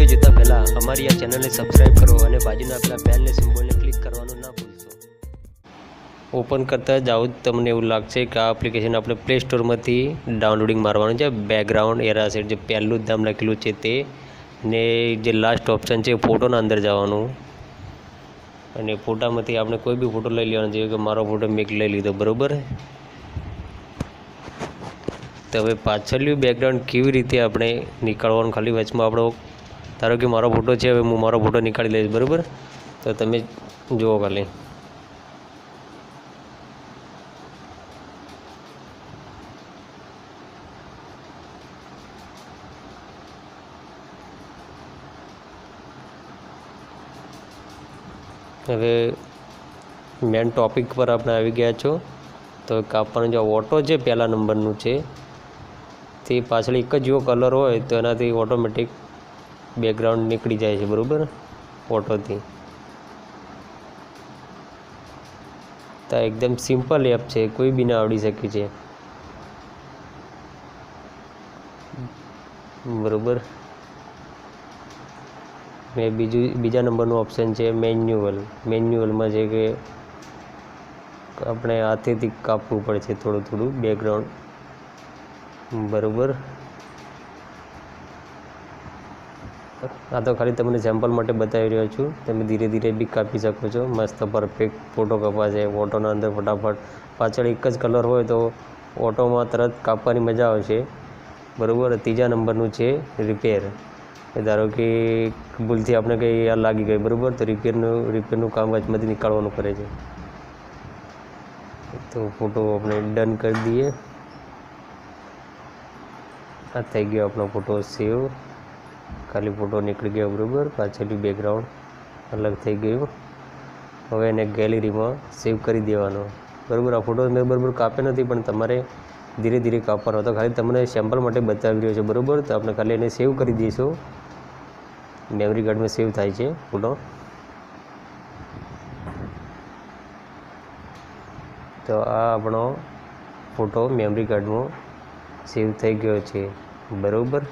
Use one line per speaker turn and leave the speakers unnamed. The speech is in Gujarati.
વિડીયો જોતા પહેલાં અમારી આ ચેનલને સબસ્ક્રાઈબ કરો અને બાજુના આપેલા બેલને સિમ્બોલને ક્લિક કરવાનું ના ભૂલશો। ઓપન કરતાં જ આવું તમને એવું લાગશે કે આ એપ્લિકેશન આપણે પ્લે સ્ટોરમાંથી ડાઉનલોડિંગ મારવાનું છે। બેકગ્રાઉન્ડ એરાસેટ જે પહેલું જ નામ લખેલું છે તે, ને જે લાસ્ટ ઓપ્શન છે ફોટોના અંદર જવાનું અને ફોટામાંથી આપણે કોઈ બી ફોટો લઈ લેવાનો, જેવું કે મારો ફોટો મેં લઈ લીધો, બરાબર। તો હવે પાછળનું બેકગ્રાઉન્ડ કેવી રીતે આપણે નીકાળવાનું, ખાલી વચમાં આપણો ધારો કે મારો ફોટો છે, હવે હું મારો ફોટો નીકાળી લઈશ, બરાબર। તો તમે જુઓ ખાલી હવે મેન ટૉપિક પર આપણે આવી ગયા છો। તો કાપવાનો જે ઓટો છે પહેલા નંબરનું છે તે પાછળ એક જ જેવો કલર હોય તો એનાથી ઓટોમેટિક બેકગ્રાઉન્ડ નીકળી જાય છે, બરાબર, ઓટોથી। તો એકદમ સિમ્પલ એપ છે, કોઈ બીને આવડી શકે છે, બરાબર। ને બીજા નંબરનું ઓપ્શન છે મેન્યુઅલમાં છે કે આપણે હાથેથી કાપવું પડે છે થોડું થોડું બેકગ્રાઉન્ડ, બરાબર। આ તો ખાલી તમને સેમ્પલ માટે બતાવી રહ્યો છું, તમે ધીરે ધીરે બી કાપી શકો છો। મસ્ત પરફેક્ટ ફોટો કપાશે ઓટોના અંદર ફટાફટ। પાછળ એક જ કલર હોય તો ઓટોમાં તરત કાપવાની મજા આવશે, બરાબર। ત્રીજા નંબરનું છે રિપેર। ધારો કે ભૂલથી આપણે કંઈ આ લાગી ગઈ, બરાબર, તો રિપેરનું કામ વચમાંથી નીકાળવાનું કરે છે। તો ફોટો આપણે ડન કરી દઈએ। આ થઈ ગયો આપણો ફોટો સેવ, ખાલી ફોટો નીકળી ગયો, બરાબર। પાછળનું બેકગ્રાઉન્ડ અલગ થઈ ગયું। હવે એને ગેલેરીમાં સેવ કરી દેવાનો, બરાબર। આ ફોટો મેં બરાબર કાપ્યો નથી, પણ તમારે ધીરે ધીરે કાપવાનો, તો ખાલી તમને સેમ્પલ માટે બતાવી રહ્યો છે, બરાબર। તો આપણે ખાલી એને સેવ કરી દઈશું, મેમરી કાર્ડમાં સેવ થાય છે ફોટો। તો આ આપણો ફોટો મેમરી કાર્ડમાં સેવ થઈ ગયો છે, બરાબર।